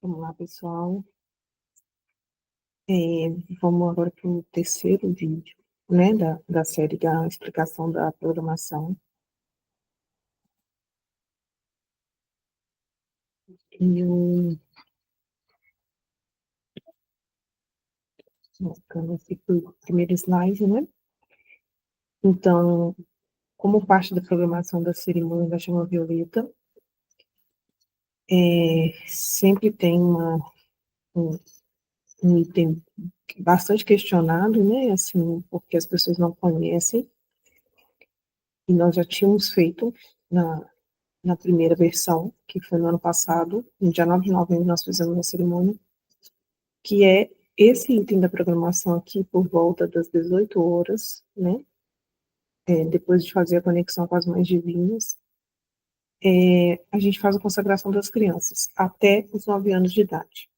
Vamos lá, pessoal. Vamos agora para o terceiro vídeo, né, da série da explicação da programação. E colocando aqui o primeiro slide, né? Então, como parte da programação da cerimônia da chama violeta, sempre tem um item bastante questionado, né, assim, porque as pessoas não conhecem, e nós já tínhamos feito na primeira versão, que foi no ano passado, no dia 9 de novembro, nós fizemos a cerimônia, que é esse item da programação aqui, por volta das 18 horas, né, depois de fazer a conexão com as mães divinas, a gente faz a consagração das crianças, até os 9 anos de idade.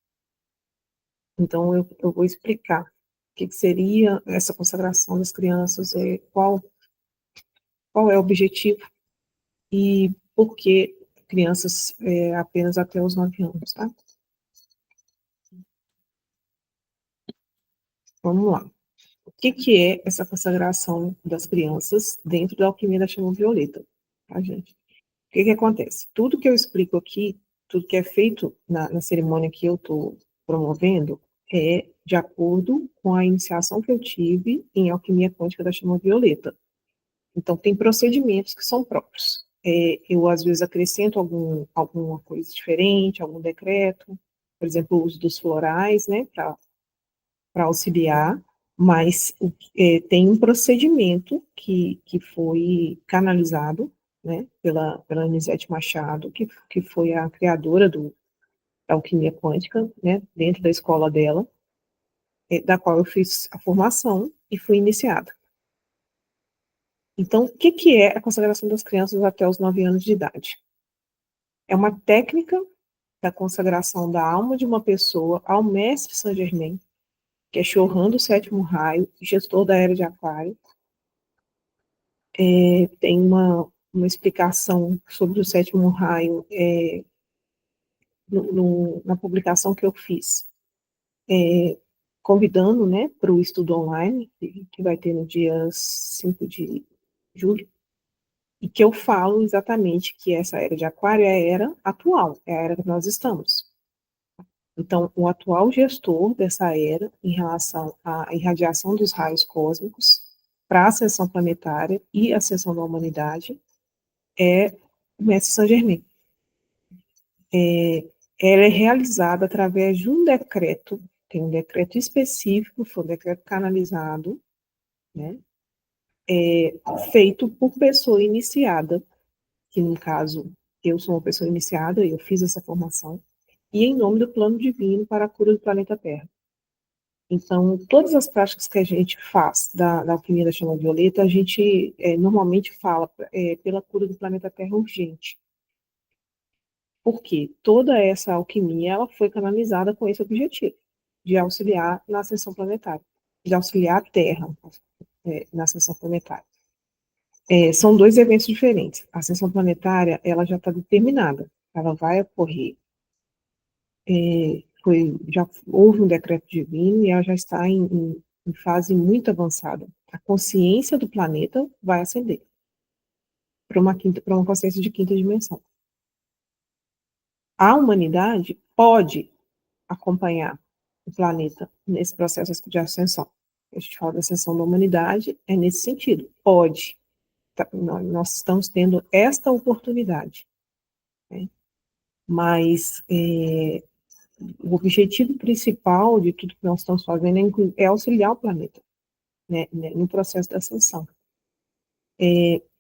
Então, eu vou explicar o que seria essa consagração das crianças, qual é o objetivo e por que crianças apenas até os 9 anos, tá? Vamos lá. O que é essa consagração das crianças dentro da alquimia da chama violeta, tá, gente? O que acontece? Tudo que eu explico aqui, tudo que é feito na cerimônia que eu estou promovendo, é de acordo com a iniciação que eu tive em alquimia quântica da chama violeta. Então, tem procedimentos que são próprios. Eu, às vezes, acrescento alguma coisa diferente, algum decreto, por exemplo, o uso dos florais, né, para auxiliar, mas tem um procedimento que foi canalizado, né, pela Anisete Machado, que foi a criadora da alquimia quântica, né, dentro da escola dela, da qual eu fiz a formação e fui iniciada. Então, o que é a consagração das crianças até os 9 anos de idade? É uma técnica da consagração da alma de uma pessoa ao mestre Saint Germain, que é Chorran do sétimo raio, gestor da era de Aquário. Tem uma explicação sobre o sétimo raio na publicação que eu fiz, convidando, né, para o estudo online, que vai ter no dia 5 de julho, e que eu falo exatamente que essa era de Aquário é a era atual, é a era que nós estamos. Então, o atual gestor dessa era, em relação à irradiação dos raios cósmicos, para a ascensão planetária e a ascensão da humanidade, é o Mestre Saint Germain. Ela é realizada através de um decreto, tem um decreto específico, foi um decreto canalizado, né, feito por pessoa iniciada, que no caso, eu sou uma pessoa iniciada, eu fiz essa formação, e em nome do plano divino para a cura do planeta Terra. Então, todas as práticas que a gente faz da alquimia da chama violeta, a gente normalmente fala pela cura do planeta Terra urgente. Porque toda essa alquimia ela foi canalizada com esse objetivo, de auxiliar na ascensão planetária, de auxiliar a Terra na ascensão planetária. São dois eventos diferentes. A ascensão planetária, ela já está determinada, ela vai ocorrer. Já houve um decreto divino e ela já está em fase muito avançada. A consciência do planeta vai ascender para uma consciência de quinta dimensão. A humanidade pode acompanhar o planeta nesse processo de ascensão. A gente fala da ascensão da humanidade, é nesse sentido. Pode. Nós estamos tendo esta oportunidade. Né? Mas o objetivo principal de tudo que nós estamos fazendo é auxiliar o planeta, né, no processo da ascensão.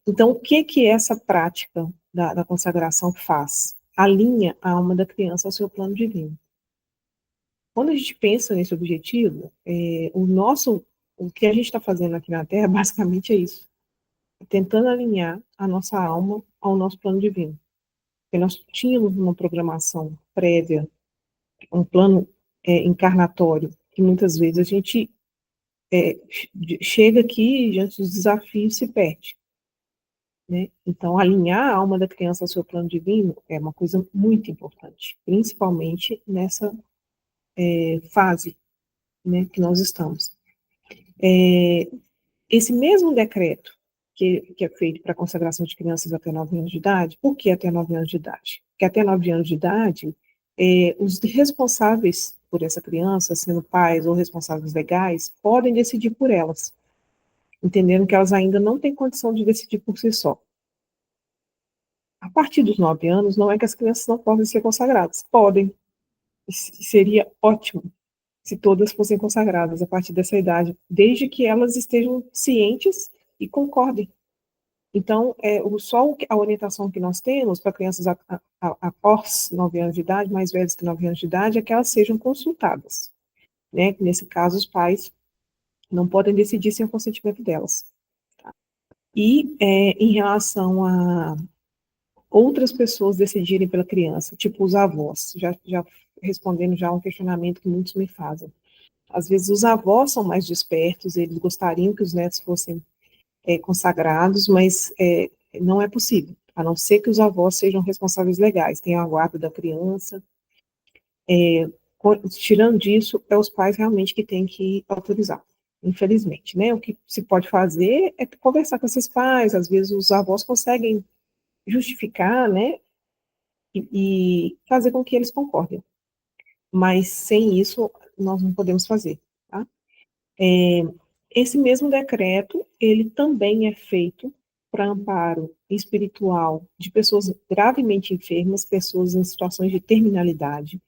Então, o que essa prática da consagração faz? Alinha a alma da criança ao seu plano divino. Quando a gente pensa nesse objetivo, o que a gente está fazendo aqui na Terra, basicamente é isso. Tentando alinhar a nossa alma ao nosso plano divino. Porque nós tínhamos uma programação prévia, um plano encarnatório, que muitas vezes a gente chega aqui e diante dos desafios se perde. né? Então, alinhar a alma da criança ao seu plano divino é uma coisa muito importante, principalmente nessa fase, né, que nós estamos. Esse mesmo decreto que é feito para a consagração de crianças até 9 anos de idade, por que até 9 anos de idade? Porque até 9 anos de idade, os responsáveis por essa criança, sendo pais ou responsáveis legais, podem decidir por elas, entendendo que elas ainda não têm condição de decidir por si só. A partir dos 9 anos, não é que as crianças não podem ser consagradas, podem. Seria ótimo se todas fossem consagradas a partir dessa idade, desde que elas estejam cientes e concordem. Então, só a orientação que nós temos para crianças após 9 anos de idade, mais velhas que 9 anos de idade, é que elas sejam consultadas, né? Nesse caso, os pais não podem decidir sem o consentimento delas. Tá? E em relação a outras pessoas decidirem pela criança, tipo os avós, já respondendo já um questionamento que muitos me fazem. Às vezes os avós são mais despertos, eles gostariam que os netos fossem consagrados, mas não é possível, a não ser que os avós sejam responsáveis legais, tenham a guarda da criança. Tirando disso, é os pais realmente que têm que autorizar, infelizmente, né? O que se pode fazer é conversar com esses pais, às vezes os avós conseguem justificar, né, e fazer com que eles concordem, mas sem isso nós não podemos fazer, tá? Esse mesmo decreto, ele também é feito para amparo espiritual de pessoas gravemente enfermas, pessoas em situações de terminalidade,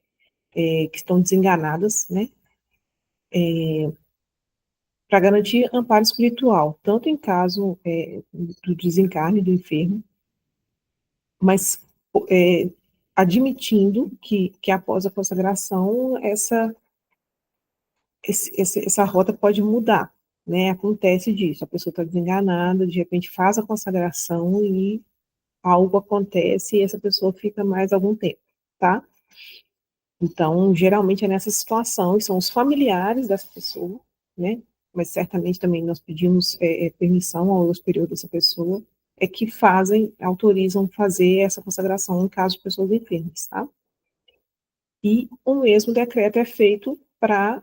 que estão desenganadas, né, para garantir amparo espiritual, tanto em caso do desencarne do enfermo, mas admitindo que após a consagração, essa rota pode mudar, né? Acontece disso, a pessoa está desenganada, de repente faz a consagração e algo acontece e essa pessoa fica mais algum tempo, tá? Então, geralmente é nessa situação, e são os familiares dessa pessoa, né? Mas certamente também nós pedimos permissão ao superior dessa pessoa, que autorizam fazer essa consagração em caso de pessoas enfermas, tá? E o mesmo decreto é feito para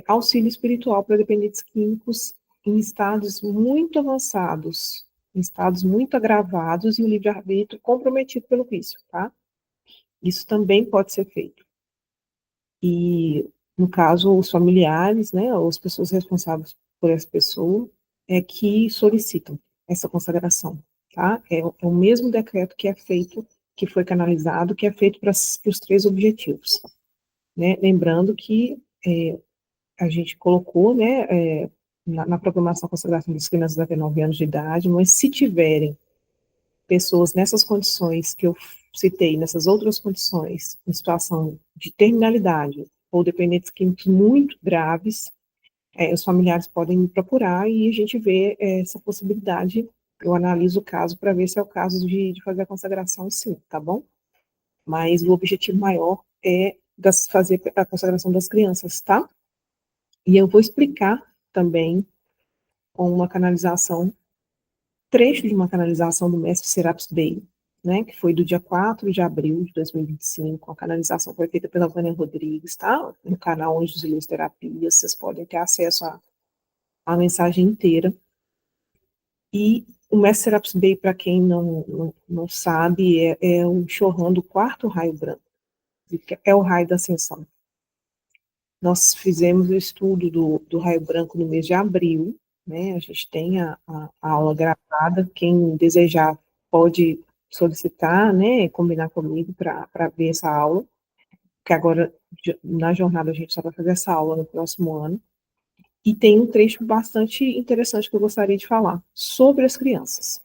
auxílio espiritual para dependentes químicos em estados muito avançados, em estados muito agravados e o livre-arbítrio comprometido pelo vício, tá? Isso também pode ser feito. E, no caso, os familiares, né, ou as pessoas responsáveis por essa pessoa, que solicitam essa consagração, tá? É o mesmo decreto que é feito, que foi canalizado, que é feito para os 3 objetivos, né? Lembrando que a gente colocou, né, na programação a consagração das crianças até 9 anos de idade, mas se tiverem pessoas nessas condições que eu citei, nessas outras condições, em situação de terminalidade ou dependentes químicos muito graves, os familiares podem me procurar e a gente vê essa possibilidade. Eu analiso o caso para ver se é o caso de fazer a consagração, sim, tá bom? Mas o objetivo maior é fazer a consagração das crianças, tá? E eu vou explicar também com uma canalização, trecho de uma canalização do mestre Serapis Bey, né, que foi do dia 4 de abril de 2025, a canalização foi feita pela Vânia Rodrigues, tá? No canal Anjos e Luz Terapias, vocês podem ter acesso à mensagem inteira. E o mestre Serapis Bey, para quem não sabe, é o Chohan do 4º raio branco, que é o raio da ascensão. Nós fizemos o estudo do raio branco no mês de abril, né? A gente tem a aula gravada, quem desejar pode solicitar, né? Combinar comigo para ver essa aula, que agora, na jornada, a gente só vai fazer essa aula no próximo ano. E tem um trecho bastante interessante que eu gostaria de falar sobre as crianças.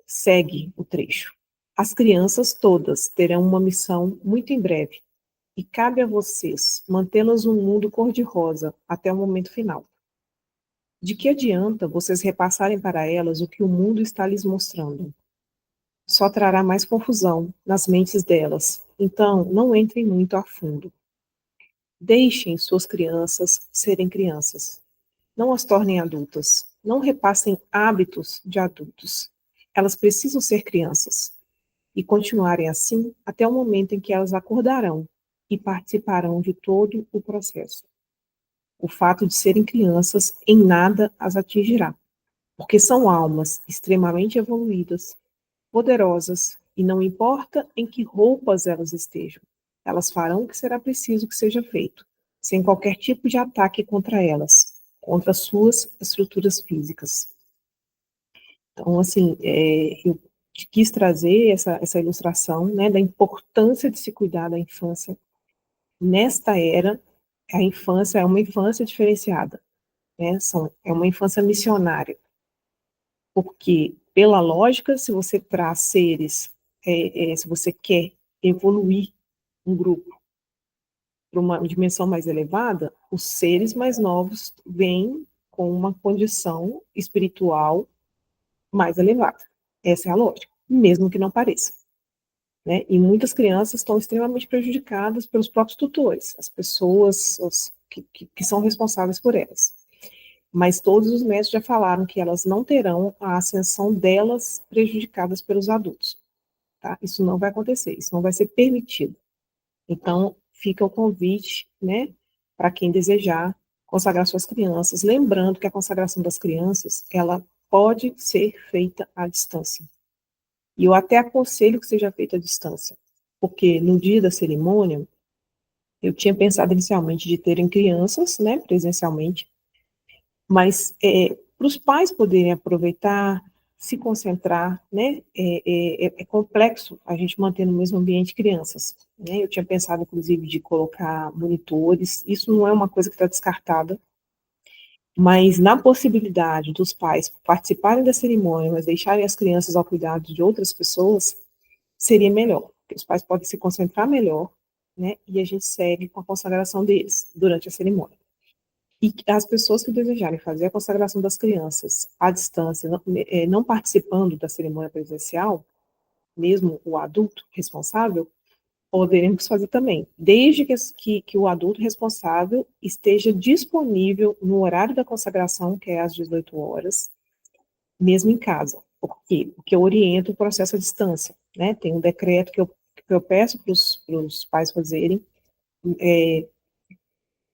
Segue o trecho. As crianças todas terão uma missão muito em breve, e cabe a vocês mantê-las no mundo cor-de-rosa até o momento final. De que adianta vocês repassarem para elas o que o mundo está lhes mostrando? Só trará mais confusão nas mentes delas, então não entrem muito a fundo. Deixem suas crianças serem crianças. Não as tornem adultas. não repassem hábitos de adultos. Elas precisam ser crianças e continuarem assim até o momento em que elas acordarão e participarão de todo o processo. O fato de serem crianças em nada as atingirá, porque são almas extremamente evoluídas, poderosas, e não importa em que roupas elas estejam, elas farão o que será preciso que seja feito, sem qualquer tipo de ataque contra elas, contra suas estruturas físicas. Então, assim, eu quis trazer essa ilustração, né, da importância de se cuidar da infância. Nesta era, a infância é uma infância diferenciada, né, é uma infância missionária, porque, pela lógica, se você traz seres, se você quer evoluir um grupo para uma dimensão mais elevada, os seres mais novos vêm com uma condição espiritual mais elevada. Essa é a lógica, mesmo que não pareça. Né? E muitas crianças estão extremamente prejudicadas pelos próprios tutores, as pessoas que são responsáveis por elas. Mas todos os mestres já falaram que elas não terão a ascensão delas prejudicadas pelos adultos. Tá? Isso não vai acontecer, isso não vai ser permitido. Então, fica o convite, né, para quem desejar consagrar suas crianças, lembrando que a consagração das crianças, ela pode ser feita à distância. E eu até aconselho que seja feita à distância, porque no dia da cerimônia, eu tinha pensado inicialmente de terem crianças, né, presencialmente, mas para os pais poderem aproveitar, se concentrar, né, é complexo a gente manter no mesmo ambiente crianças, né, eu tinha pensado, inclusive, de colocar monitores, isso não é uma coisa que está descartada, mas na possibilidade dos pais participarem da cerimônia, mas deixarem as crianças ao cuidado de outras pessoas, seria melhor, porque os pais podem se concentrar melhor, né, e a gente segue com a consagração deles durante a cerimônia. E as pessoas que desejarem fazer a consagração das crianças à distância, não participando da cerimônia presencial, mesmo o adulto responsável, poderemos fazer também, desde que o adulto responsável esteja disponível no horário da consagração, que é às 18 horas, mesmo em casa. Por quê? Porque eu oriento o processo à distância, né? Tem um decreto que eu peço para os pais fazerem,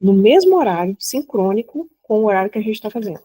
no mesmo horário, sincrônico com o horário que a gente está fazendo.